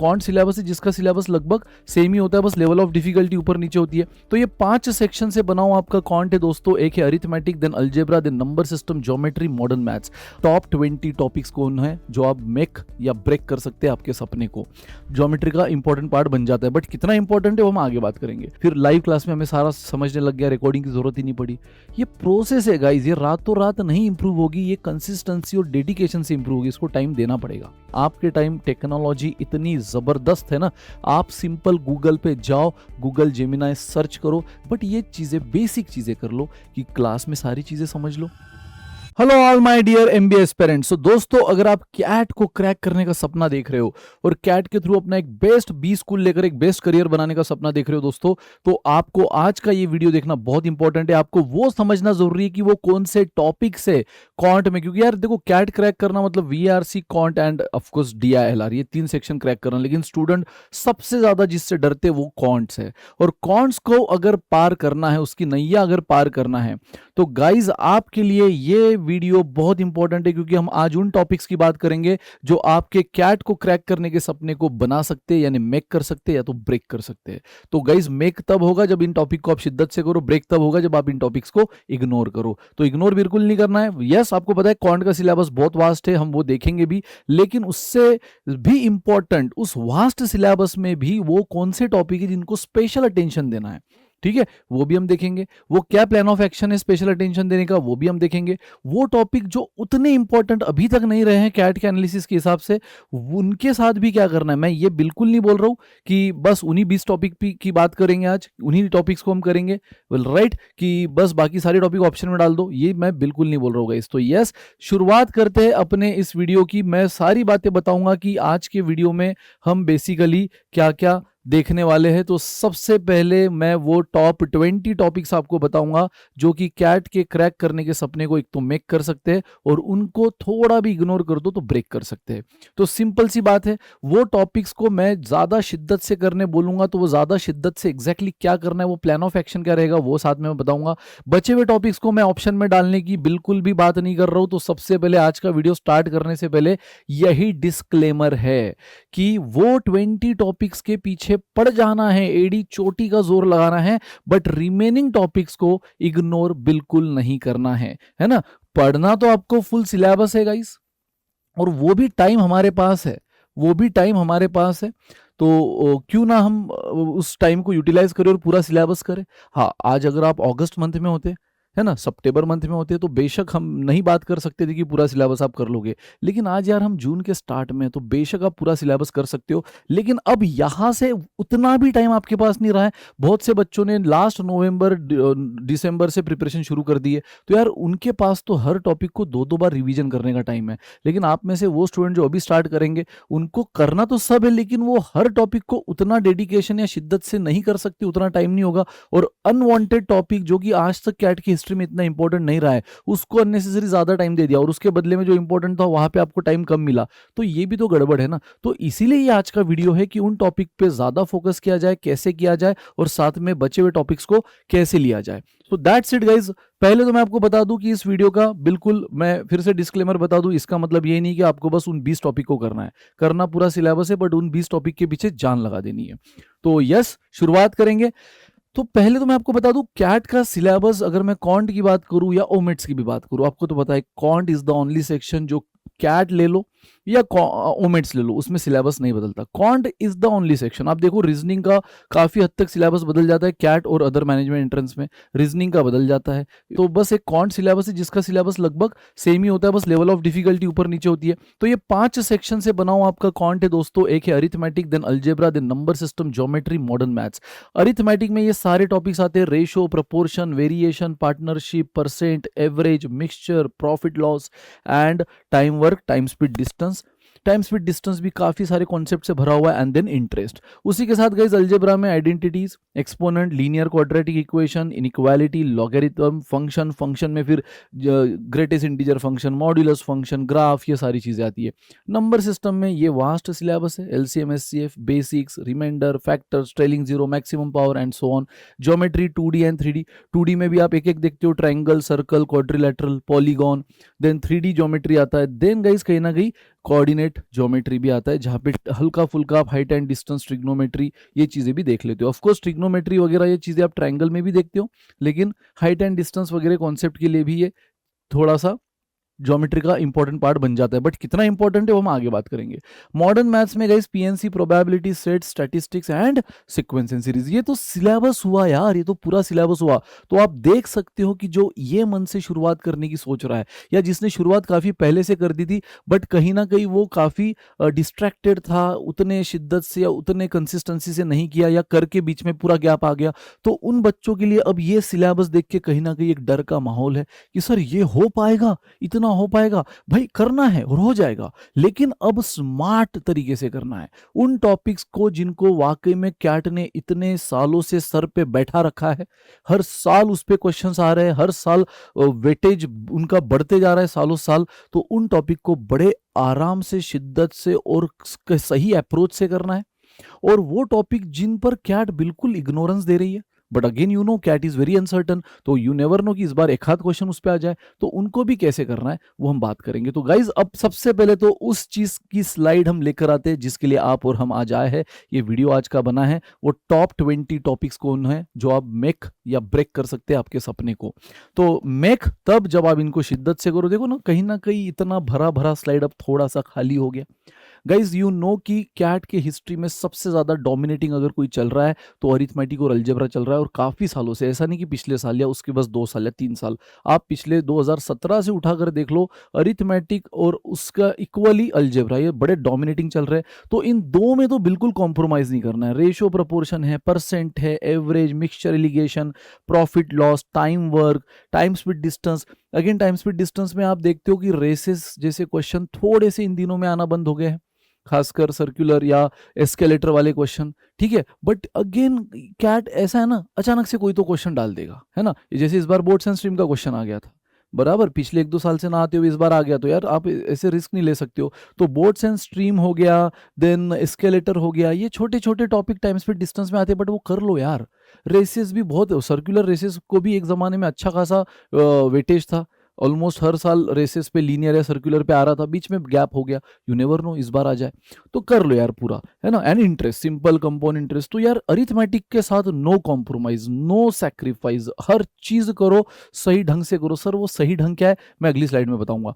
Can't syllabus है जिसका syllabus लगभग सेम ही होता है, बस लेवल ऑफ डिफिकल्टी ऊपर नीचे होती है। तो ये 5 सेक्शन से बना हुआ आपका कॉन्ट है दोस्तों। एक है arithmetic, then algebra, then number system, geometry, modern maths. Top 20 topics कौन है जो आप मेक या ब्रेक कर सकते हैं आपके सपने को। ज्योमेट्री का इंपॉर्टेंट पार्ट बन जाता है, बट कितना इंपॉर्टेंट है वो हम आगे बात करेंगे। फिर लाइव क्लास में हमें सारा समझने लग गया, रिकॉर्डिंग की जरूरत ही नहीं पड़ी। ये प्रोसेस है गाइज, ये रातों रात नहीं इंप्रूव होगी, ये कंसिस्टेंसी और डेडिकेशन से इंप्रूव होगी। इसको टाइम देना पड़ेगा। आपके टाइम टेक्नोलॉजी इतनी जबरदस्त है ना, आप सिंपल गूगल पे जाओ, गूगल जेमिनाई सर्च करो, बट ये चीजें बेसिक चीजें कर लो कि क्लास में सारी चीजें समझ लो। Hello all my dear MBA aspirants. तो दोस्तों, अगर आप कैट को क्रैक करने का सपना देख रहे हो और कैट के थ्रू अपना एक बेस्ट बी स्कूल लेकर एक बेस्ट करियर बनाने का सपना देख रहे हो दोस्तों, तो आपको आज का ये वीडियो देखना बहुत इंपॉर्टेंट है। आपको वो समझना जरूरी है कि वो कौन से टॉपिक से कॉन्ट में, क्योंकि यार देखो, कैट क्रैक करना मतलब VRC, can't and of course DILR, ये 3 सेक्शन क्रैक करना। लेकिन स्टूडेंट सबसे ज्यादा जिससे डरते वो कॉन्ट्स है, और कॉन्ट्स को अगर पार करना है, उसकी नैया अगर पार करना है, तो गाइज आपके लिए ये वीडियो बहुत इंपॉर्टेंट है, क्योंकि हम आज उन टॉपिक्स की बात करेंगे जो आपके कैट को क्रैक करने के सपने को बना सकते हैं, यानी मेक कर सकते हैं या तो ब्रेक कर सकते हैं। तो गाइज मेक तब होगा जब इन टॉपिक को आप शिद्दत से करो, ब्रेक तब होगा जब आप इन टॉपिक्स को इग्नोर करो। तो इग्नोर बिल्कुल नहीं करना है। यस, आपको पता है कॉन्ट का सिलेबस बहुत वास्ट है, हम वो देखेंगे भी, लेकिन उससे भी इंपॉर्टेंट उस वास्ट सिलेबस में भी वो कौन से टॉपिक है जिनको स्पेशल अटेंशन देना है, ठीक है, वो भी हम देखेंगे। वो क्या प्लान ऑफ एक्शन है स्पेशल अटेंशन देने का, वो भी हम देखेंगे। वो टॉपिक जो उतने इंपॉर्टेंट अभी तक नहीं रहे हैं कैट के एनालिसिस के हिसाब से, उनके साथ भी क्या करना है। मैं ये बिल्कुल नहीं बोल रहा हूं कि बस उन्हीं 20 टॉपिक की बात करेंगे आज, उन्हीं टॉपिक्स को हम करेंगे, राइट, कि बस बाकी सारे टॉपिक ऑप्शन में डाल दो, ये मैं बिल्कुल नहीं बोल रहा हूँ गाइस। तो यस, शुरुआत करते हैं अपने इस वीडियो की। मैं सारी बातें बताऊंगा कि आज के वीडियो में हम बेसिकली क्या क्या देखने वाले हैं। तो सबसे पहले मैं वो टॉप 20 टॉपिक्स आपको बताऊंगा जो कि कैट के क्रैक करने के सपने को एक तो मेक कर सकते हैं, और उनको थोड़ा भी इग्नोर कर दो तो ब्रेक कर सकते हैं। तो सिंपल सी बात है, वो टॉपिक्स को मैं ज्यादा शिद्दत से करने बोलूंगा, तो वो ज्यादा शिद्दत से एग्जैक्टली क्या करना है, वो प्लान ऑफ एक्शन क्या रहेगा, वो साथ में मैं बताऊंगा। बचे हुए टॉपिक्स को मैं ऑप्शन में डालने की बिल्कुल भी बात नहीं कर रहा हूं। तो सबसे पहले आज का वीडियो स्टार्ट करने से पहले यही डिस्क्लेमर है कि वो 20 टॉपिक्स के पीछे पड़ जाना है, एडी चोटी का जोर लगाना है, बट रिमेनिंग टॉपिक्स को इग्नोर बिल्कुल नहीं करना है ना। पढ़ना तो आपको फुल सिलेबस है गाइस, और वो भी टाइम हमारे पास है, वो भी टाइम हमारे पास है। तो क्यों ना हम उस टाइम को यूटिलाइज करें और पूरा सिलेबस करें। हाँ, आज अगर आप अगस्त मंथ में होते, है ना, सितंबर मंथ में होते, तो बेशक हम नहीं बात कर सकते थे कि पूरा सिलेबस आप कर लोगे। लेकिन आज यार हम जून के स्टार्ट में, तो बेशक आप पूरा सिलेबस कर सकते हो। लेकिन अब यहां से उतना भी टाइम आपके पास नहीं रहा है। बहुत से बच्चों ने लास्ट नवंबर दिसंबर से प्रिपरेशन शुरू कर दी है, तो यार उनके पास तो हर टॉपिक को 2-2 बार रिवीजन करने का टाइम है। लेकिन आप में से वो स्टूडेंट जो अभी स्टार्ट करेंगे, उनको करना तो सब है, लेकिन वो हर टॉपिक को उतना डेडिकेशन या शिद्दत से नहीं कर सकते, उतना टाइम नहीं होगा। और अनवांटेड टॉपिक जो कि आज तक कैट की हिस्ट्री में इतना इंपॉर्टेंट नहीं रहा है, उसको अननेसेसरी ज्यादा टाइम दे दिया, और उसके बदले में जो इंपॉर्टेंट था वहां पे आपको टाइम कम मिला। तो ये भी तो गड़बड़ है ना। तो इसीलिए ये आज का वीडियो है कि उन टॉपिक पे ज्यादा फोकस किया जाए, कैसे किया जाए, और साथ में बचे हुए टॉपिक्स को कैसे लिया जाए। तो दैट्स इट गाइज। पहले तो मैं आपको बता दूं कि इस वीडियो का बिल्कुल, मैं फिर से डिस्क्लेमर बता दूं, इसका मतलब ये नहीं कि आपको बस उन 20 टॉपिक को करना है, करना पूरा सिलेबस है, बट उन 20 टॉपिक के पीछे जान लगा देनी है। तो यस, शुरुआत करेंगे। तो पहले तो मैं आपको बता दूं, कैट का सिलेबस, अगर मैं कॉन्ट की बात करूं या ओमेट्स की भी बात करूं, आपको तो पता है can't is the only section जो कैट ले लो या ओमेट्स ले लो, उसमें सिलेबस नहीं बदलता। Can't is the only section. आप देखो, रीजनिंग का काफी हद तक सिलेबस बदल जाता है, कैट और अदर मैनेजमेंट एंट्रेंस में रीजनिंग का बदल जाता है। तो बस एक कॉन्ट सिलेबस है जिसका सिलेबस लगभग सेम ही होता है, बस लेवल ऑफ डिफिकल्टी ऊपर नीचे होती है। तो ये 5 सेक्शन से बना हुआ आपका कॉन्ट है दोस्तों। एक है arithmetic, then algebra, then number system, geometry, modern maths. Arithmetic में ये सारे टॉपिक्स आते हैं, ratio, proportion, variation, partnership, percent, average, mixture, profit loss and time work, time speed distance. Time speed distance भी काफी सारे कॉन्सेप्ट से भरा हुआ है, एंड देन इंटरेस्ट। उसी के साथ गाइस अलजेब्रा में identities, exponent, linear quadratic equation, inequality, logarithm, function, function में फिर greatest integer function, modulus function, graph, ये सारी चीजें आती है। नंबर सिस्टम में ये वास्ट सिलेबस है, LCM, HCF, basics, remainder, factors, trailing zero, maximum power and so on. Geometry 2D and 3D। 2D में भी आप एक एक देखते हो, triangle, circle, quadrilateral, polygon. Then 3D geometry आता है। देन गाइस कहीं ना कहीं कोऑर्डिनेट ज्योमेट्री भी आता है, जहाँ पे हल्का फुल्का आप हाइट एंड डिस्टेंस, ट्रिग्नोमेट्री, ये चीज़ें भी देख लेते हो। ऑफकोर्स ट्रिग्नोमेट्री वगैरह ये चीज़ें आप ट्रायंगल में भी देखते हो, लेकिन हाइट एंड डिस्टेंस वगैरह कॉन्सेप्ट के लिए भी ये थोड़ा सा ज्योमेट्री का इंपॉर्टेंट पार्ट बन जाता है, बट कितना इंपॉर्टेंट है वो हम आगे बात करेंगे। मॉडर्न मैथ्स में guys PNC, probability, set, statistics and sequence and series, ये तो सिलेबस हुआ यार, ये तो पूरा सिलेबस हुआ। तो आप देख सकते हो कि जो ये मन से शुरुआत करने की सोच रहा है, या जिसने शुरुआत काफी पहले से कर दी थी, बट कहीं ना कहीं वो काफी डिस्ट्रैक्टेड था, उतने शिद्दत से या उतने कंसिस्टेंसी से नहीं किया, या करके बीच में पूरा गैप आ गया, तो उन बच्चों के लिए अब ये सिलेबस देख के कहीं ना कहीं एक डर का माहौल है कि सर ये हो पाएगा, इतना हो पाएगा। भाई करना है और हो जाएगा, लेकिन अब स्मार्ट तरीके से करना है। उन टॉपिक्स को जिनको वाकई में कैट ने इतने सालों से सर पे बैठा रखा है, हर साल उस पे क्वेश्चंस आ रहे हैं, हर साल वेटेज उनका बढ़ते जा रहा है सालों साल, तो उन टॉपिक को बड़े आराम से, शिद्दत से और सही अप्रोच से करना है। और वो टॉपिक जिन पर कैट बिल्कुल इग्नोरेंस दे रही है, but again you know CAT is very uncertain, तो यू नेवर नो कि इस बार एक हाथ क्वेश्चन उस पर आ जाए, तो उनको भी कैसे करना है वो हम बात करेंगे। तो गाइज अब सबसे पहले तो उस चीज की स्लाइड हम लेकर आते हैं जिसके लिए आप और हम आज आए हैं। ये वीडियो आज का बना है, वो टॉप 20 टॉपिक्स कौन है जो आप मेक या ब्रेक कर सकते हैं आपके सपने को। तो मेक तब जब आप इनको शिद्दत से करो। देखो ना कहीं इतना भरा भरा स्लाइड अब थोड़ा सा खाली हो गया। गाइज यू नो कि कैट के हिस्ट्री में सबसे ज्यादा डोमिनेटिंग अगर कोई चल रहा है तो अरिथमेटिक और अलजेब्रा चल रहा है, और काफी सालों से। ऐसा नहीं कि पिछले साल या उसके बस 2 साल या 3 साल, आप पिछले 2017 से उठाकर देख लो, अरिथमेटिक और उसका इक्वली अलजेब्रा ये बड़े डोमिनेटिंग चल रहे हैं। तो इन दो में तो बिल्कुल कॉम्प्रोमाइज नहीं करना है। रेशियो, प्रोपोर्शन है, परसेंट है, average, mixture, alligation, profit loss, time work, time speed distance. Again time speed distance में आप देखते हो कि रेसेस जैसे क्वेश्चन थोड़े से इन दिनों में आना बंद हो गए हैं, खासकर सर्कुलर या एस्केलेटर वाले क्वेश्चन, ठीक है। बट अगेन कैट ऐसा है ना, अचानक से कोई तो क्वेश्चन डाल देगा, है ना। जैसे इस बार बोर्ड्स एंड स्ट्रीम का क्वेश्चन आ गया था, बराबर, पिछले 1-2 साल से ना आते हुए इस बार आ गया, तो यार आप ऐसे रिस्क नहीं ले सकते हो। तो बोर्ड्स एंड स्ट्रीम हो गया, देन एस्केलेटर हो गया, ये छोटे छोटे टॉपिक टाइम स्पीड डिस्टेंस में आते हैं, बट वो कर लो यार। रेसेस भी बहुत, सर्कुलर रेसेस को भी एक जमाने में अच्छा खासा वेटेज था, ऑलमोस्ट हर साल रेसेस पे लीनियर या सर्कुलर पे आ रहा था, बीच में गैप हो गया, यू नेवर नो इस बार आ जाए, तो कर लो यार पूरा, है ना। And interest, simple compound interest, तो यार अरिथमेटिक के साथ नो कॉम्प्रोमाइज, नो सैक्रिफाइस, हर चीज करो सही ढंग से करो। सर वो सही ढंग क्या है मैं अगली स्लाइड में बताऊंगा।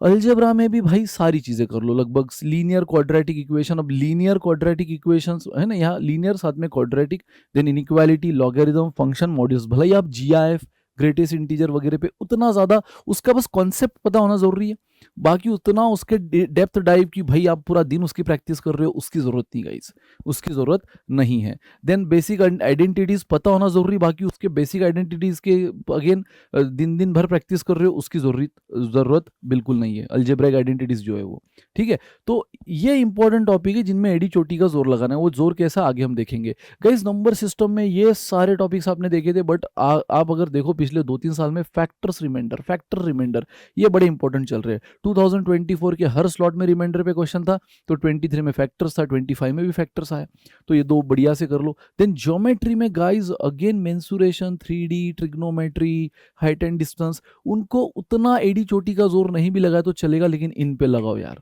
अलजेब्रा में भी भाई सारी चीजें कर लो लगभग, लीनियर क्वाड्रेटिक इक्वेशन, अब लीनियर क्वाड्रेटिक इक्वेशंस है ना, यहाँ लीनियर साथ में quadratic, then inequality, logarithm, function, modulus, भले ही आप जीआईएफ, ग्रेटेस्ट इंटीजर वगैरह पे उतना ज्यादा उसका बस कॉन्सेप्ट पता होना जरूरी है, बाकी उतना उसके डेप्थ डाइव की भाई आप पूरा दिन उसकी प्रैक्टिस कर रहे हो उसकी जरूरत नहीं गाइस, उसकी जरूरत नहीं है। देन बेसिक आइडेंटिटीज पता होना जरूरी, बाकी उसके बेसिक आइडेंटिटीज के अगेन दिन दिन भर प्रैक्टिस कर रहे हो उसकी जरूरत बिल्कुल नहीं है, अल्जेब्रिक आइडेंटिटीज जो है वो, ठीक है। तो ये इंपॉर्टेंट टॉपिक है जिनमें एडी चोटी का जोर लगाना है, वो जोर कैसा आगे हम देखेंगे। गाइस नंबर सिस्टम में ये सारे टॉपिक्स आपने देखे थे, बट आप अगर देखो पिछले 2-3 साल में फैक्टर रिमाइंडर ये बड़े इंपॉर्टेंट चल रहे हैं। 2024 के हर स्लॉट में रिमाइंडर पे क्वेश्चन था, तो 23 में फैक्टर्स था, 25 में भी फैक्टर्स आए, तो ये दो बढ़िया से कर लो। देन ज्योमेट्री में guys again mensuration, 3D, trigonometry, height and distance, उनको उतना एडी चोटी का जोर नहीं भी लगाया तो चलेगा, लेकिन इन पे लगाओ यार।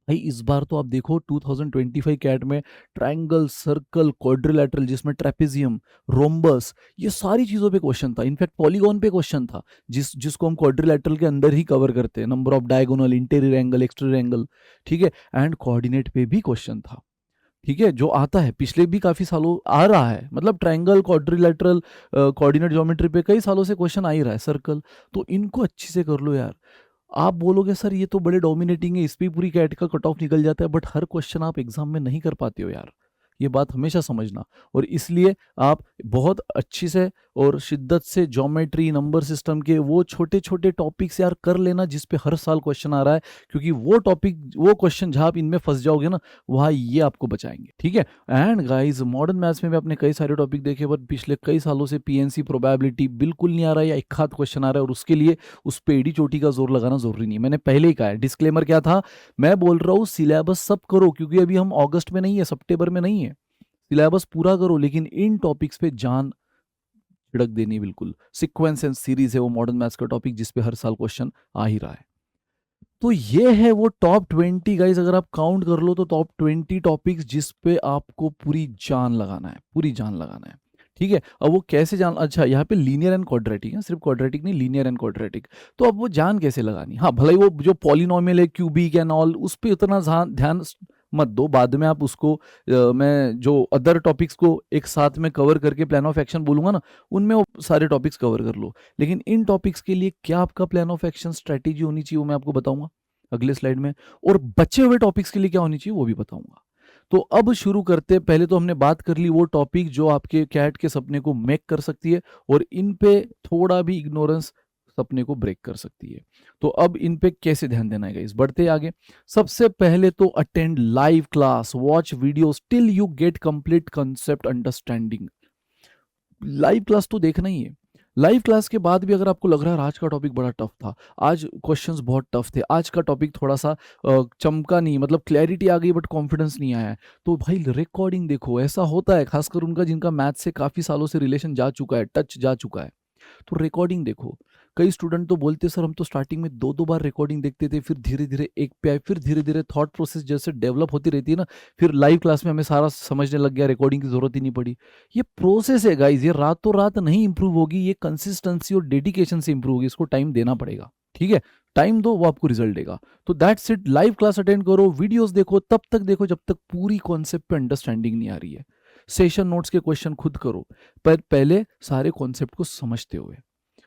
भाई इस बार तो आप देखो 2025 कैट में ट्रायंगल, सर्कल, क्वाड्रिलेटरल, जिसमें ट्रेपेजियम, रोम्बस, ये सारी चीजों पे क्वेश्चन था। इनफैक्ट पॉलीगॉन पे क्वेश्चन था, जिसको हम क्वाड्रिलेटरल के अंदर ही कवर करते हैं, number of diagonal, interior angle, exterior angle, ठीक है। एंड कोऑर्डिनेट पे भी क्वेश्चन था, ठीक है, जो आता है पिछले भी काफी सालों आ रहा है, मतलब ट्रायंगल, क्वाड्रिलेटरल, कोऑर्डिनेट ज्योमेट्री पे कई सालों से क्वेश्चन आ ही रहा है, सर्कल, तो इनको अच्छी से कर लो यार। आप बोलोगे सर ये तो बड़े डोमिनेटिंग है, इस पे पूरी कैट का कट ऑफ निकल जाता है, बट हर क्वेश्चन आप एग्जाम में नहीं कर पाते हो यार, ये बात हमेशा समझना। और इसलिए आप बहुत अच्छी से और शिद्दत से ज्योमेट्री, नंबर सिस्टम के वो छोटे छोटे टॉपिक्स यार कर लेना जिस पे हर साल क्वेश्चन आ रहा है, क्योंकि वो टॉपिक, वो क्वेश्चन जहां आप इनमें फंस जाओगे ना, वहां ये आपको बचाएंगे, ठीक है। एंड गाइस मॉडर्न मैथ्स में भी आपने कई सारे टॉपिक देखे, बट पिछले कई सालों से पीएनसी, प्रोबेबिलिटी बिल्कुल नहीं आ रहा है, या एक हाथ क्वेश्चन आ रहा है, और उसके लिए उस पे एडी चोटी का जोर लगाना जरूरी नहीं है। मैंने पहले ही कहा है, डिस्क्लेमर क्या था, मैं बोल रहा हूँ सिलेबस सब करो, क्योंकि अभी हम अगस्त में नहीं है, सितंबर में नहीं है, सिलेबस पूरा करो, लेकिन इन टॉपिक्स पे जान छिड़क देनी बिल्कुल। सीक्वेंस एंड सीरीज है वो मॉडर्न मैथ्स का टॉपिक जिस पे हर साल क्वेश्चन आ ही रहा है। तो ये है वो टॉप 20 गाइस, अगर आप काउंट कर लो तो टॉप 20 टॉपिक्स जिस पे आपको पूरी जान लगाना है, पूरी जान लगाना है। ठीक है, अब वो कैसे जान, अच्छा यहाँ पे लीनियर एंड क्वाड्रेटिक है, सिर्फ क्वाड्रेटिक नहीं, लीनियर एंड क्वाड्रेटिक। तो अब वो जान कैसे लगानी, हाँ भले ही वो जो पॉलिनोमियल है क्यूबिक एंड ऑल उस पर उतना ध्यान मत दो, बाद में आप उसको मैं जो अदर टॉपिक्स को एक साथ में कवर करके प्लान ऑफ एक्शन बोलूंगा ना, उनमें वो सारे टॉपिक्स कवर कर लो। लेकिन इन टॉपिक्स के लिए क्या आपका प्लान ऑफ एक्शन स्ट्रेटेजी होनी चाहिए वो मैं आपको बताऊंगा अगले स्लाइड में, और बचे हुए टॉपिक्स के लिए क्या होनी चाहिए वो भी बताऊंगा। तो अब शुरू करते, पहले तो हमने बात कर ली वो टॉपिक जो आपके कैट के सपने को मेक कर सकती है और इन पे थोड़ा भी इग्नोरेंस सपने को ब्रेक कर सकती है। तो अब इन पे कैसे ध्यान देना है गाइस, बढ़ते आगे। सबसे पहले तो attend live class, watch videos till you get complete concept understanding. Live class तो देखना ही है। लाइव क्लास के बाद भी अगर आपको लग रहा है आज का टॉपिक बड़ा टफ था, आज क्वेश्चंस बहुत टफ थे, आज का टॉपिक थोड़ा सा चमका नहीं, मतलब क्लैरिटी आ गई बट कॉन्फिडेंस नहीं आया है, तो भाई रिकॉर्डिंग देखो। ऐसा होता है खासकर उनका जिनका मैथ से काफी सालों से रिलेशन जा चुका है, टच जा चुका है, तो रिकॉर्डिंग देखो। कई स्टूडेंट तो बोलते सर हम तो स्टार्टिंग में 2-2 बार रिकॉर्डिंग देखते थे, फिर धीरे धीरे एक पे आए, फिर धीरे धीरे थॉट प्रोसेस जैसे डेवलप होती रहती है ना, फिर लाइव क्लास में हमें सारा समझने लग गया, रिकॉर्डिंग की जरूरत ही नहीं पड़ी। ये प्रोसेस है गाइज, ये रातों रात नहीं इंप्रूव होगी, ये कंसिस्टेंसी और डेडिकेशन से इंप्रूव होगी, इसको टाइम देना पड़ेगा। ठीक है, टाइम दो, वो आपको रिजल्ट देगा। तो that's it, live class attend करो, वीडियोस देखो, तब तक देखो जब तक पूरी कॉन्सेप्ट पे अंडरस्टैंडिंग नहीं आ रही है। सेशन नोट्स के क्वेश्चन खुद करो, पर पहले सारे कॉन्सेप्ट को समझते हुए।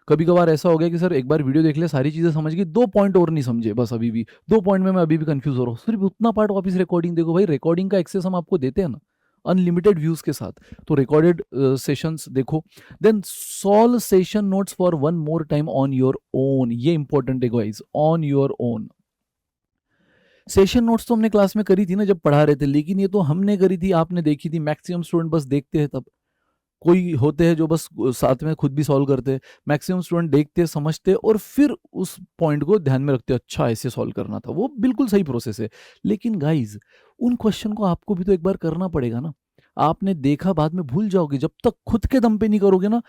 कभी कभार ऐसा हो गया कि सर एक बार वीडियो देख ले, सारी चीजें समझ गई, 2 पॉइंट और नहीं समझे, बस अभी भी 2 पॉइंट में मैं अभी भी कंफ्यूज हो रहा हूँ, सिर्फ उतना पार्ट वापस रिकॉर्डिंग देखो। भाई रिकॉर्डिंग का एक्सेस हम आपको देते हैं ना अनलिमिटेड व्यूज के साथ, तो रिकॉर्डेड सेशंस देखो। Then solve session notes for one more time on your own, ये इंपॉर्टेंट है guys, on your own. Session notes तो हमने क्लास में करी थी ना जब पढ़ा रहे थे, लेकिन ये तो हमने करी थी, आपने देखी थी, मैक्सिमम स्टूडेंट बस देखते हैं, तब कोई होते हैं जो बस साथ में खुद भी सॉल्व करते हैं, मैक्सिमम स्टूडेंट देखते समझते और फिर उस पॉइंट को ध्यान में रखते, अच्छा ऐसे सॉल्व करना था, वो बिल्कुल सही प्रोसेस है। लेकिन गाइज उन क्वेश्चन को आपको भी तो एक बार करना पड़ेगा ना, आपने देखा बाद में भूल जाओगे, जब तक खुद के दम पे नहीं करोगे ना,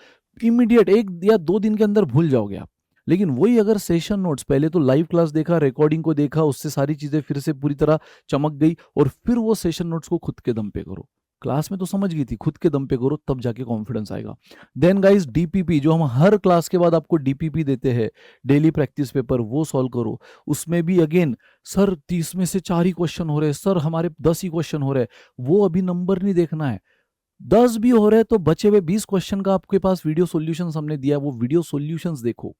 इमीडिएट 1 या 2 दिन के अंदर भूल जाओगे आप। लेकिन वही अगर सेशन नोट्स, पहले तो लाइव क्लास देखा, रिकॉर्डिंग को देखा, उससे सारी चीजें फिर से पूरी तरह चमक गई, और फिर वो सेशन नोट्स को खुद के दम पे करो। क्लास में तो समझ गई थी, खुद के दम पे करो, तब जाके कॉन्फिडेंस आएगा। देन गाइस डीपीपी, जो हम हर क्लास के बाद आपको डीपीपी देते हैं, डेली प्रैक्टिस पेपर, वो सॉल्व करो। उसमें भी अगेन सर 30 में से 4 ही क्वेश्चन हो रहे हैं, सर हमारे 10 ही क्वेश्चन हो रहे हैं, वो अभी नंबर नहीं देखना है। 10 भी हो रहे हैं तो बचे हुए 20 क्वेश्चन का आपके पास वीडियो सॉल्यूशंस हमने दिया, वो वीडियो सॉल्यूशंस देखो।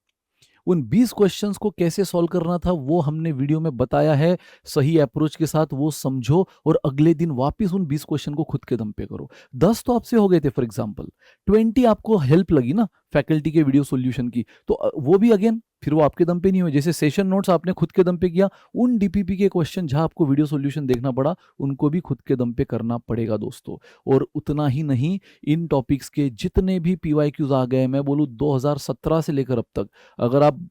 उन 20 क्वेश्चंस को कैसे सॉल्व करना था वो हमने वीडियो में बताया है, सही अप्रोच के साथ वो समझो, और अगले दिन वापस उन 20 क्वेश्चन को खुद के दम पे करो। 10 तो आपसे हो गए थे फॉर एग्जांपल, 20 आपको हेल्प लगी ना फैकल्टी के वीडियो सॉल्यूशन की, तो वो भी अगेन फिर वो आपके दम पे नहीं हुए। जैसे सेशन नोट्स आपने खुद के दम पे किया, उन डीपीपी के क्वेश्चन जहां आपको वीडियो सॉल्यूशन देखना पड़ा, उनको भी खुद के दम पे करना पड़ेगा दोस्तों। और उतना ही नहीं, इन टॉपिक्स के जितने भी पीवाईक्यूज आ गए, मैं बोलूँ 2017 से लेकर अब तक, अगर आप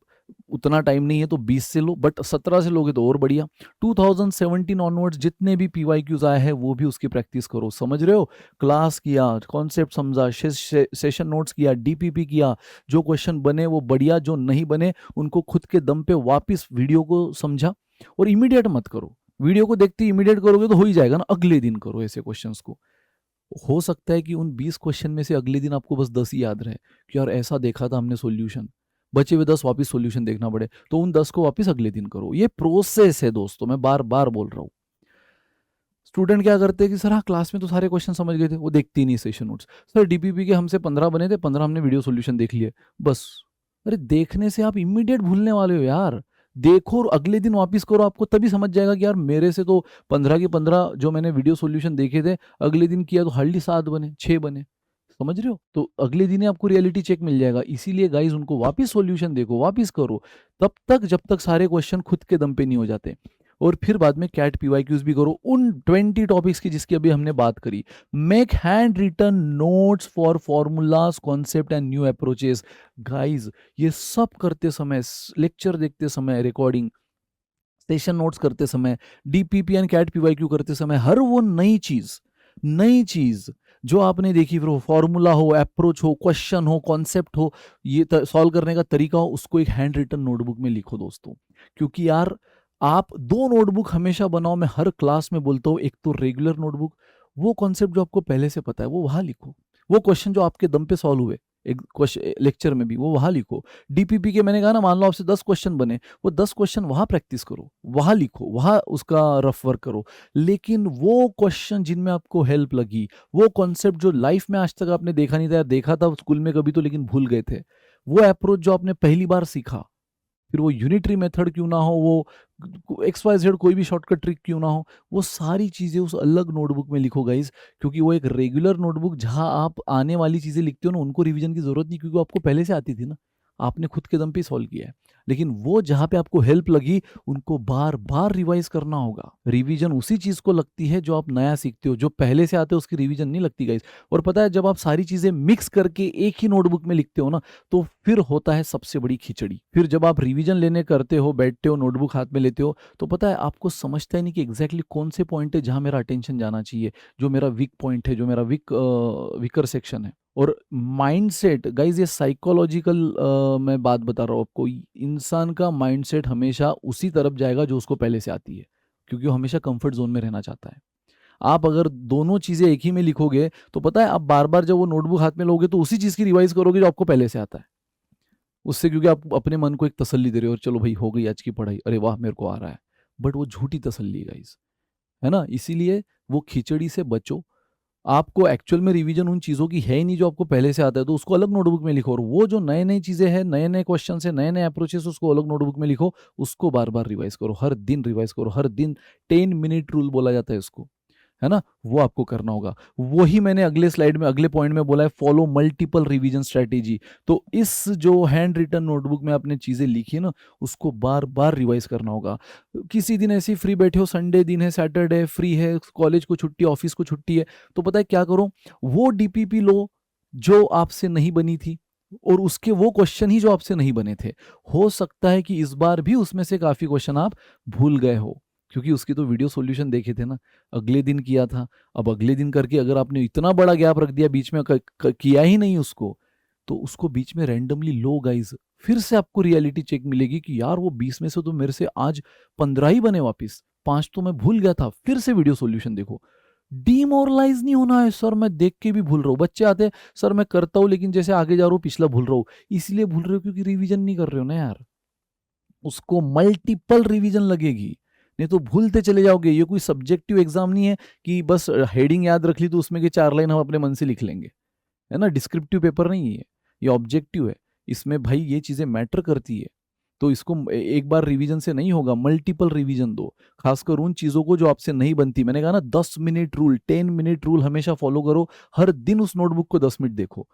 उतना टाइम नहीं है तो 20 से लो, बट 17 से लोगे तो और बढ़िया। 2017 ऑनवर्ड्स जितने भी पीवाईक्यूज आए हैं वो भी उसकी प्रैक्टिस करो, समझ रहे हो, क्लास किया, कॉन्सेप्ट समझा, सेशन नोट्स किया, डीपीपी किया, जो क्वेश्चन बने वो बढ़िया, जो नहीं बने उनको खुद के दम पे वापस वीडियो को समझा, और इमीडिएट मत करो, वीडियो को देखते इमीडिएट करोगे तो हो ही जाएगा ना, अगले दिन करो ऐसे क्वेश्चंस को। हो सकता है कि उन 20 क्वेश्चन में से अगले दिन आपको बस 10 ही याद रहे कि यार ऐसा देखा था हमने सॉल्यूशन, बचे हुए 10 वापस सॉल्यूशन देखना पड़े, तो उन 10 को वापस अगले दिन करो। ये प्रोसेस है दोस्तों, मैं बार बार बोल रहा हूँ। स्टूडेंट क्या करते हैं कि सर हाँ क्लास में तो सारे क्वेश्चन समझ गए थे, वो देखते ही नहीं सेशन नोट्स। सर डीपीपी के हमसे 15 बने थे, 15 हमने वीडियो सॉल्यूशन देख लिए बस। अरे देखने से आप इमीडिएट भूलने वाले हो यार, देखो और अगले दिन वापस करो, आपको तभी समझ जाएगा कि यार मेरे से तो 15 के 15 जो मैंने वीडियो सॉल्यूशन देखे थे, अगले दिन किया तो हार्डली 7 बने, 6 बने, समझ रहे हो। तो अगले दिन ही आपको रियलिटी चेक मिल जाएगा। इसीलिए गाइज उनको वापस सॉल्यूशन देखो, वापस करो, तब तक जब तक सारे क्वेश्चन खुद के दम पे नहीं हो जाते, और फिर बाद में कैट पीवाईक्यूज भी करो उन 20 टॉपिक्स की जिसकी अभी हमने बात करी। Make hand written notes for formulas, concept and new approaches. Guys ये सब करते समय, लेक्चर देखते समय, रिकॉर्डिंग, सेशन नोट्स करते समय, डीपीपी एंड कैट पीवाईक्यू करते समय, हर वो नई चीज जो आपने देखी, फिर वो फॉर्मूला हो, अप्रोच हो, क्वेश्चन हो, कॉन्सेप्ट हो, ये सॉल्व करने का तरीका हो, उसको एक हैंड रिटन नोटबुक में लिखो दोस्तों। क्योंकि यार आप 2 नोटबुक हमेशा बनाओ, मैं हर क्लास में बोलता हूँ। एक तो रेगुलर नोटबुक, वो कॉन्सेप्ट जो आपको पहले से पता है वो वहाँ लिखो। वो क्वेश्चन जो आपके दम पे सॉल्व हुए एक क्वेश्चन लेक्चर में भी, वो वहाँ लिखो। डीपीपी के मैंने कहा ना, मान लो आपसे 10 क्वेश्चन बने, वो 10 क्वेश्चन वहाँ प्रैक्टिस करो, वहाँ लिखो, वहाँ उसका रफ वर्क करो। लेकिन वो क्वेश्चन जिनमें आपको हेल्प लगी, वो कॉन्सेप्ट जो लाइफ में आज तक आपने देखा नहीं था, या देखा था स्कूल में कभी तो लेकिन भूल गए थे, वो अप्रोच जो आपने पहली बार सीखा, फिर वो यूनिटरी मेथड क्यों ना हो, वो एक्स वाई जेड कोई भी शॉर्टकट ट्रिक क्यों ना हो, वो सारी चीज़ें उस अलग नोटबुक में लिखो गाइज। क्योंकि वो एक रेगुलर नोटबुक जहां आप आने वाली चीज़ें लिखते हो ना, उनको रिवीजन की जरूरत नहीं, क्योंकि वो आपको पहले से आती थी ना, आपने खुद के दम पे सॉल्व किया है। लेकिन वो जहां पे आपको हेल्प लगी, उनको बार बार रिवाइज करना होगा। रिवीजन उसी चीज़ को लगती है जो आप नया सीखते हो, जो पहले से आते हो उसकी रिवीजन नहीं लगती गाइज। और पता है, जब आप सारी चीज़ें मिक्स करके एक ही नोटबुक में लिखते हो ना, तो फिर होता है सबसे बड़ी खिचड़ी। फिर जब आप रिवीजन लेने करते हो, बैठते हो, नोटबुक हाथ में लेते हो, तो पता है आपको समझता ही नहीं कि एग्जैक्टली कौन से पॉइंट है जहां मेरा अटेंशन जाना चाहिए, जो मेरा वीक पॉइंट है, जो मेरा वीकर सेक्शन है। और माइंडसेट गाइज, ये साइकोलॉजिकल मैं बात बता रहा हूँ आपको। इंसान का माइंडसेट हमेशा उसी तरफ जाएगा जो उसको पहले से आती है, क्योंकि वो हमेशा कंफर्ट जोन में रहना चाहता है। आप अगर दोनों चीजें एक ही में लिखोगे, तो पता है आप बार बार जब वो नोटबुक हाथ में लोगे, तो उसी चीज की रिवाइज करोगे जो आपको पहले से आता है उससे, क्योंकि आप अपने मन को एक तसल्ली दे रहे हो, चलो भाई हो गई आज की पढ़ाई, अरे वाह मेरे को आ रहा है। बट वो झूठी तसल्ली गाइस, है ना। इसीलिए वो खिचड़ी से बचो। आपको एक्चुअल में रिवीजन उन चीज़ों की है ही नहीं जो आपको पहले से आता है, तो उसको अलग नोटबुक में लिखो। और वो जो नए नई चीज़ें हैं, नए नए क्वेश्चन है, नए नए अप्रोचेस, उसको अलग नोटबुक में लिखो। उसको बार बार रिवाइज करो, हर दिन रिवाइज करो, हर दिन। 10 मिनट रूल बोला जाता है इसको, है ना। वो आपको करना होगा। वही मैंने अगले स्लाइड में, अगले पॉइंट में बोला है, फॉलो मल्टीपल रिवीजन स्ट्रेटेजी। तो इस जो हैंड रिटन नोटबुक में आपने चीजें लिखी है ना, उसको बार बार रिवाइज करना होगा। किसी दिन ऐसे ही फ्री बैठे हो, संडे दिन है, सैटरडे फ्री है, कॉलेज को छुट्टी, ऑफिस को छुट्टी है, तो पता है क्या करो, वो डीपीपी लो जो आपसे नहीं बनी थी, और उसके वो क्वेश्चन ही जो आपसे नहीं बने थे। हो सकता है कि इस बार भी उसमें से काफी क्वेश्चन आप भूल गए हो, क्योंकि उसकी तो वीडियो सॉल्यूशन देखे थे ना, अगले दिन किया था। अब अगले दिन करके अगर आपने इतना बड़ा गैप रख दिया बीच में, किया ही नहीं उसको, तो उसको बीच में रैंडमली लो गाइज, फिर से आपको रियलिटी चेक मिलेगी कि यार वो 20 में से तो मेरे से आज 15 ही बने, वापस 5 तो मैं भूल गया था। फिर से वीडियो सॉल्यूशन देखो। डीमोरलाइज नहीं होना है, सर मैं देख के भी भूल रहा हूँ। बच्चे आते हैं, सर मैं करता हूँ लेकिन जैसे आगे जा रहा हूँ पिछला भूल रहा हूँ। इसलिए भूल रहे हो क्योंकि रिवीजन नहीं कर रहे हो ना यार। उसको मल्टीपल रिवीजन लगेगी, नहीं तो भूलते चले जाओगे। ये कोई सब्जेक्टिव एग्जाम नहीं है कि बस हेडिंग याद रख ली तो उसमें के 4 लाइन हम अपने मन से लिख लेंगे, है ना। डिस्क्रिप्टिव पेपर नहीं है ये ऑब्जेक्टिव है। इसमें भाई ये चीजें मैटर करती है। तो इसको एक बार रिवीजन से नहीं होगा, मल्टीपल रिवीजन दो, खासकर उन चीजों को जो आपसे नहीं बनती। मैंने कहा ना 10 मिनट रूल, 10 मिनट रूल हमेशा फॉलो करो। हर दिन उस नोटबुक को 10 मिनट देखो।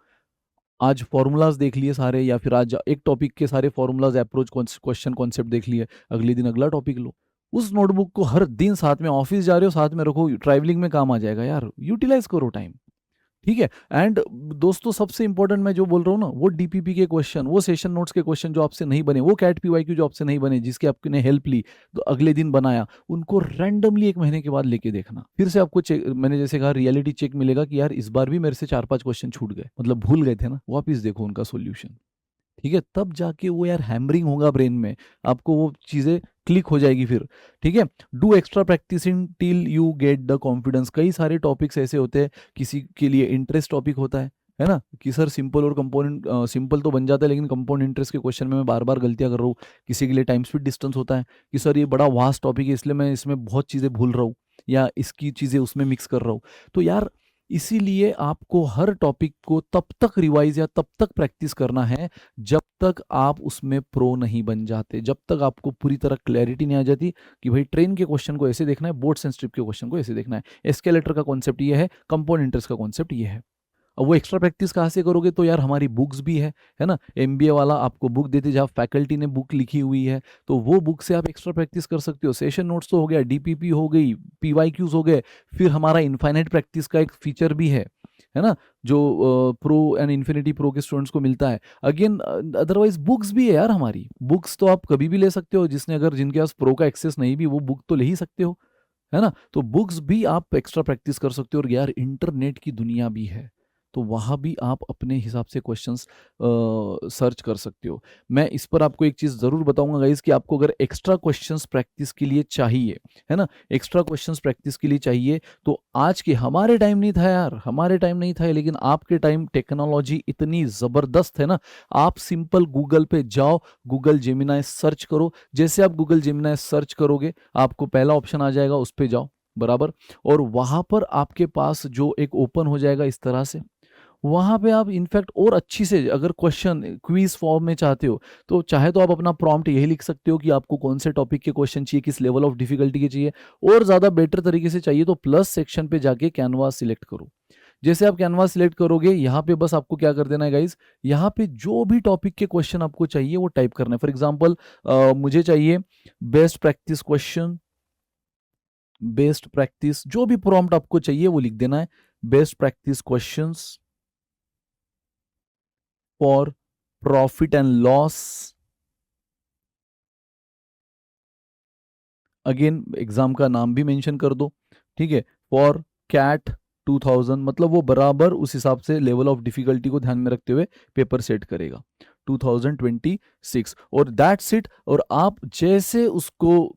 आज फॉर्मूलाज देख लिए सारे, या फिर आज एक टॉपिक के सारे फॉर्मूलाज, अप्रोच, क्वेश्चन, कॉन्सेप्ट देख लिए, अगले दिन अगला टॉपिक लो। उस नोटबुक को हर दिन साथ में, ऑफिस जा रहे हो साथ में रखो, ट्रैवलिंग में काम आ जाएगा यार। यूटिलाइज करो टाइम, ठीक है। एंड दोस्तों, सबसे इंपॉर्टेंट मैं जो बोल रहा हूँ ना, वो डीपीपी के क्वेश्चन, वो सेशन नोट्स के क्वेश्चन जो आपसे नहीं बने, वो कैट पीवाईक्यू जो आपसे नहीं बने, जिसके आपने हेल्प ली तो अगले दिन बनाया, उनको रैंडमली 1 महीने के बाद लेके देखना। फिर से आपको चेक, मैंने जैसे कहा, रियलिटी चेक मिलेगा कि यार इस बार भी मेरे से 4-5 क्वेश्चन छूट गए, मतलब भूल गए थे ना, वापिस देखो उनका सोल्यूशन, ठीक है। तब जाके वो यार हैमरिंग होगा ब्रेन में, आपको वो चीजें क्लिक हो जाएगी फिर, ठीक है। Do extra practising till you get the confidence. कई सारे टॉपिक्स ऐसे होते हैं, किसी के लिए इंटरेस्ट टॉपिक होता है ना, कि सर सिंपल और कंपोनेंट, सिंपल तो बन जाता है लेकिन कंपाउंड इंटरेस्ट के क्वेश्चन में मैं बार बार गलतियां कर रहा हूँ। किसी के लिए टाइम स्पीड डिस्टेंस होता है कि सर ये बड़ा वास्ट टॉपिक है, इसलिए मैं इसमें बहुत चीज़ें भूल रहा हूँ, या इसकी चीज़ें उसमें मिक्स कर रहा हूँ। तो यार इसीलिए आपको हर टॉपिक को तब तक रिवाइज या तब तक प्रैक्टिस करना है जब तक आप उसमें प्रो नहीं बन जाते, जब तक आपको पूरी तरह क्लैरिटी नहीं आ जाती कि भाई ट्रेन के क्वेश्चन को ऐसे देखना है, बोर्ड एंड स्ट्रिप के क्वेश्चन को ऐसे देखना है, एस्केलेटर का कॉन्सेप्ट ये है, कंपाउंड इंटरेस्ट का कॉन्सेप्ट ये है। अब वो एक्स्ट्रा प्रैक्टिस कहाँ से करोगे, तो यार हमारी बुक्स भी है ना। एमबीए वाला आपको बुक देते जहाँ फैकल्टी ने बुक लिखी हुई है, तो वो बुक से आप एक्स्ट्रा प्रैक्टिस कर सकते हो। सेशन नोट्स तो हो गया, डीपीपी हो गई, पीवाईक्यूज हो गए, फिर हमारा इनफाइनाइट प्रैक्टिस का एक फीचर भी है ना, जो प्रो एंड इन्फिनिटी प्रो के स्टूडेंट्स को मिलता है। अगेन अदरवाइज बुक्स भी है यार हमारी, बुक्स तो आप कभी भी ले सकते हो। जिसने, अगर जिनके पास प्रो का एक्सेस नहीं भी, वो बुक तो ले ही सकते हो, है ना। तो बुक्स भी आप एक्स्ट्रा प्रैक्टिस कर सकते हो। और यार इंटरनेट की दुनिया भी है, तो वहाँ भी आप अपने हिसाब से क्वेश्चंस सर्च कर सकते हो। मैं इस पर आपको एक चीज़ ज़रूर बताऊंगा गाइज कि आपको अगर एक्स्ट्रा क्वेश्चंस प्रैक्टिस के लिए चाहिए, है ना, एक्स्ट्रा क्वेश्चंस प्रैक्टिस के लिए चाहिए, तो आज के हमारे टाइम नहीं था यार, हमारे टाइम नहीं था, लेकिन आपके टाइम टेक्नोलॉजी इतनी ज़बरदस्त है ना। आप सिंपल गूगल पे जाओ, गूगल जेमिनाई सर्च करो, जैसे आप गूगल जेमिनाई सर्च करोगे आपको पहला ऑप्शन आ जाएगा, उस पे जाओ बराबर, और वहां पर आपके पास जो एक ओपन हो जाएगा इस तरह से, वहां पे आप इनफैक्ट और अच्छी से अगर क्वेश्चन क्विज फॉर्म में चाहते हो तो चाहे तो आप अपना प्रॉम्प्ट यही लिख सकते हो कि आपको कौन से टॉपिक के क्वेश्चन चाहिए, किस लेवल ऑफ डिफिकल्टी के चाहिए, और ज़्यादा बेटर तरीके से चाहिए तो प्लस सेक्शन पे जाके कैनवास सिलेक्ट करो। जैसे आप कैनवास सिलेक्ट करोगे यहाँ पे बस आपको क्या कर देना है गाइज, यहाँ पे जो भी टॉपिक के क्वेश्चन आपको चाहिए वो टाइप करना है। फॉर एग्जाम्पल मुझे चाहिए best practice question, best practice, जो भी प्रॉम्प्ट आपको चाहिए वो लिख देना है, best practice questions for profit and loss, again exam का नाम भी मेंशन कर दो, ठीक है, फॉर कैट 2000, मतलब वो बराबर उस हिसाब से लेवल ऑफ डिफिकल्टी को ध्यान में रखते हुए पेपर सेट करेगा 2026, और दैट्स इट। और आप जैसे उसको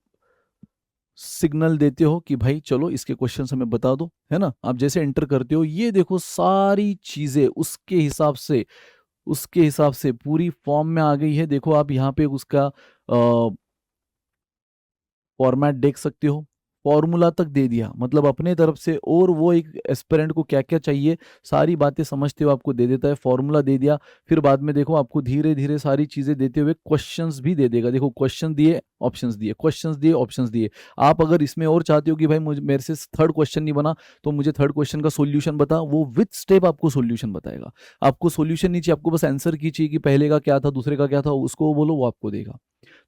सिग्नल देते हो कि भाई चलो इसके क्वेश्चंस हमें बता दो, है ना, आप जैसे एंटर करते हो ये देखो सारी चीजें उसके हिसाब से पूरी फॉर्म में आ गई है। देखो आप यहाँ पे उसका फॉर्मेट देख सकते हो, फॉर्मूला तक दे दिया, मतलब अपने तरफ से, और वो एक एस्पिरेंट को क्या क्या चाहिए सारी बातें समझते हुए आपको दे देता है, फॉर्मूला दे दिया, फिर बाद में देखो आपको धीरे धीरे सारी चीजें देते हुए क्वेश्चंस भी दे देगा। देखो क्वेश्चन दिए, ऑप्शंस दिए, क्वेश्चंस दिए, ऑप्शंस दिए। आप अगर इसमें और चाहते हो कि भाई मुझे मेरे से थर्ड क्वेश्चन नहीं बना तो मुझे थर्ड क्वेश्चन का सोल्यूशन बता, वो विथ स्टेप आपको सोल्यूशन बताएगा। आपको सोल्यूशन नहीं चाहिए, आपको बस आंसर की चाहिए कि पहले का क्या था, दूसरे का क्या था, उसको बोलो, वो आपको देगा।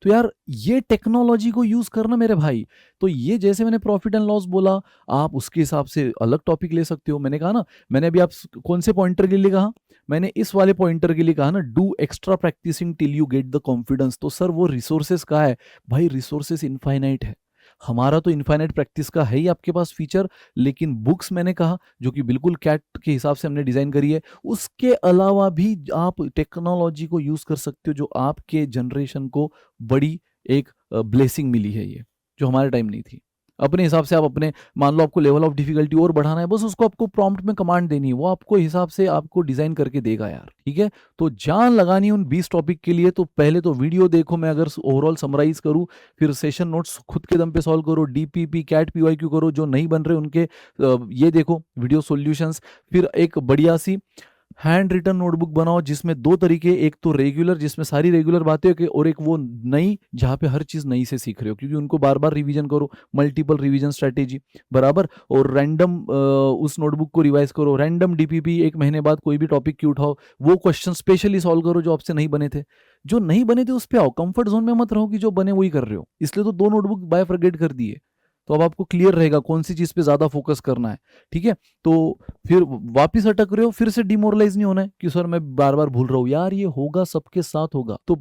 तो यार ये टेक्नोलॉजी को यूज करना मेरे भाई। तो ये जैसे मैंने प्रॉफिट एंड लॉस बोला, आप उसके हिसाब से अलग टॉपिक ले सकते हो। मैंने कहा ना, मैंने अभी आप कौन से पॉइंटर के लिए कहा, मैंने इस वाले पॉइंटर के लिए कहा ना, do extra practising till you get the confidence. तो सर वो रिसोर्सेस का है भाई, रिसोर्सेस इनफाइनाइट है। हमारा तो इनफाइनाइट प्रैक्टिस का है ही आपके पास फीचर, लेकिन बुक्स मैंने कहा जो कि बिल्कुल कैट के हिसाब से हमने डिजाइन करी है, उसके अलावा भी आप टेक्नोलॉजी को यूज कर सकते हो, जो आपके जनरेशन को बड़ी एक ब्लेसिंग मिली है, ये जो हमारे टाइम नहीं थी। अपने हिसाब से आप अपने, मान लो आपको लेवल ऑफ डिफिकल्टी और बढ़ाना है, बस उसको आपको प्रॉम्प्ट में कमांड देनी है, वो आपको हिसाब से आपको डिजाइन करके देगा यार, ठीक है। तो जान लगानी उन 20 टॉपिक के लिए, तो पहले तो वीडियो देखो, मैं अगर ओवरऑल समराइज करूं, फिर सेशन नोट्स खुद के दम पे सॉल्व करो, डीपीपी कैट पीवाईक्यू करो, जो नहीं बन रहे उनके ये देखो वीडियो सॉल्यूशंस, फिर एक बढ़िया सी हैंड रिटन नोटबुक बनाओ जिसमें दो तरीके, एक तो रेगुलर जिसमें सारी रेगुलर बातें हो, और एक वो नई जहाँ पे हर चीज नई से सीख रहे हो, क्योंकि उनको बार बार रिवीजन करो, मल्टीपल रिवीजन स्ट्रेटेजी बराबर, और रैंडम उस नोटबुक को रिवाइज करो, रैंडम डीपीपी, एक महीने बाद कोई भी टॉपिक की उठाओ, वो क्वेश्चन स्पेशली सॉल्व करो जो आपसे नहीं बने थे, जो नहीं बने थे उस पर आओ, कंफर्ट जोन में मत रहो कि जो बने वही कर रहे हो। इसलिए तो दो नोटबुक बायफरगेट कर दिए, तो अब आपको क्लियर रहेगा कौन सी चीज पे ज्यादा फोकस करना है, ठीक है। तो फिर वापिस अटक रहे हो, फिर से डिमोरलाइज नहीं होना है कि सर मैं बार बार भूल रहा हूँ, यार ये होगा, सबके साथ होगा। तो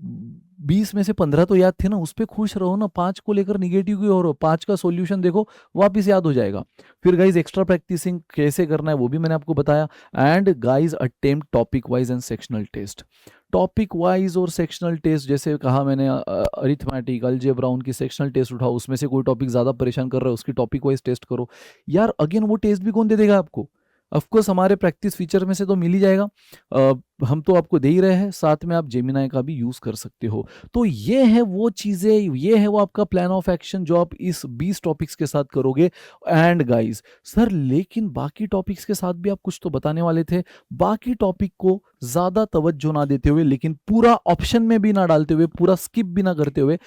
20 में से 15 तो याद थे ना, उस पर खुश रहो ना, 5 को लेकर निगेटिव क्यों हो रहे हो, 5 का सॉल्यूशन देखो, वापिस याद हो जाएगा। फिर गाइज एक्स्ट्रा प्रैक्टिसिंग कैसे करना है वो भी मैंने आपको बताया। And guys attempt topic wise and sectional test, topic wise और सेक्शनल टेस्ट, जैसे कहा मैंने अरिथमेटिक, अलजेब्रा, उनकी सेक्शनल टेस्ट उठाओ, उसमें से कोई टॉपिक ज्यादा परेशान कर रहा है उसकी टॉपिक वाइज टेस्ट करो। यार अगेन वो टेस्ट भी कौन दे देगा आपको, ऑफकोर्स हमारे प्रैक्टिस फीचर में से तो मिल ही जाएगा, हम तो आपको दे ही रहे हैं, साथ में आप जेमिनाई का भी यूज कर सकते हो। तो ये है वो चीजें, ये है वो आपका प्लान ऑफ एक्शन जो आप इस 20 टॉपिक्स के साथ करोगे। एंड गाइस सर लेकिन बाकी टॉपिक्स के साथ भी आप कुछ तो बताने वाले थे, बाकी टॉपिक को ज्यादा तवज्जो ना देते हुए, लेकिन पूरा ऑप्शन में भी ना डालते हुए, पूरा स्किप भी ना करते हुए,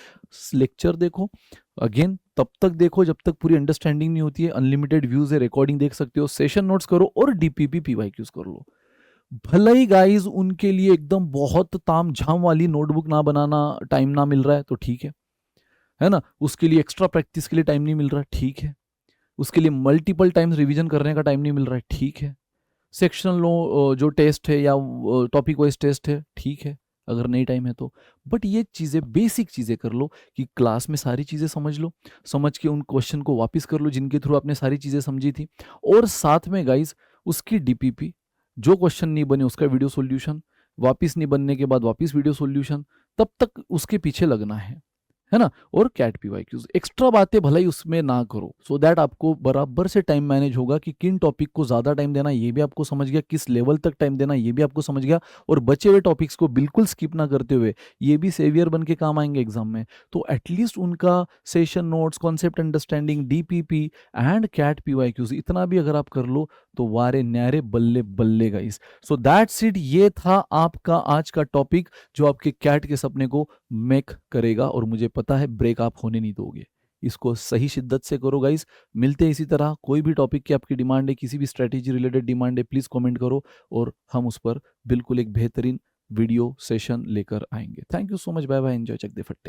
लेक्चर देखो अगेन, तब तक देखो जब तक पूरी अंडरस्टैंडिंग नहीं होती है, अनलिमिटेड व्यूज है, रिकॉर्डिंग देख सकते हो, सेशन नोट्स करो, और डीपीपी पीवाईक्यूज कर लो। भले ही गाइज उनके लिए एकदम बहुत ताम झाम वाली नोटबुक ना बनाना टाइम ना मिल रहा है तो ठीक है ना, उसके लिए एक्स्ट्रा प्रैक्टिस के लिए टाइम नहीं मिल रहा है, ठीक है, उसके लिए मल्टीपल टाइम्स रिवीजन करने का टाइम नहीं मिल रहा है, ठीक है, सेक्शनल लो जो टेस्ट है या टॉपिक वाइज टेस्ट है, ठीक है, अगर नहीं टाइम है तो। बट ये चीज़ें बेसिक चीज़ें कर लो कि क्लास में सारी चीज़ें समझ लो, समझ के उन क्वेश्चन को वापस कर लो जिनके थ्रू आपने सारी चीज़ें समझी थी, और साथ में गाइज उसकी डीपीपी जो क्वेश्चन नहीं बने उसका वीडियो सॉल्यूशन, वापस नहीं बनने के बाद वापस वीडियो सॉल्यूशन, तब तक उसके पीछे लगना है ना। और कैट पीवाईक्यूज एक्स्ट्रा बातें भलाई उसमें ना करो, सो दैट आपको बराबर से टाइम मैनेज होगा कि किन टॉपिक को ज़्यादा टाइम देना ये भी आपको समझ गया, किस लेवल तक टाइम देना ये भी आपको समझ गया, और बचे हुए टॉपिक्स को बिल्कुल स्किप ना करते हुए ये भी सेवियर बन के काम आएंगे एग्जाम में। तो एटलीस्ट उनका session notes, concept understanding, DPP and CAT PYQs इतना भी अगर आप कर लो तो वारे न्यारे बल्ले बल्ले गाइस। सो दैट्स इट, ये था आपका आज का टॉपिक जो आपके कैट के सपने को मेक करेगा, और मुझे पता है ब्रेक आप होने नहीं दोगे। इसको सही शिद्दत से करो गाइस। मिलते हैं इसी तरह, कोई भी टॉपिक की आपकी डिमांड है, किसी भी स्ट्रेटेजी रिलेटेड डिमांड है, प्लीज कमेंट करो और हम उस पर बिल्कुल एक बेहतरीन वीडियो सेशन लेकर आएंगे। Thank you so much, bye bye, enjoy, चक दे फट्टे।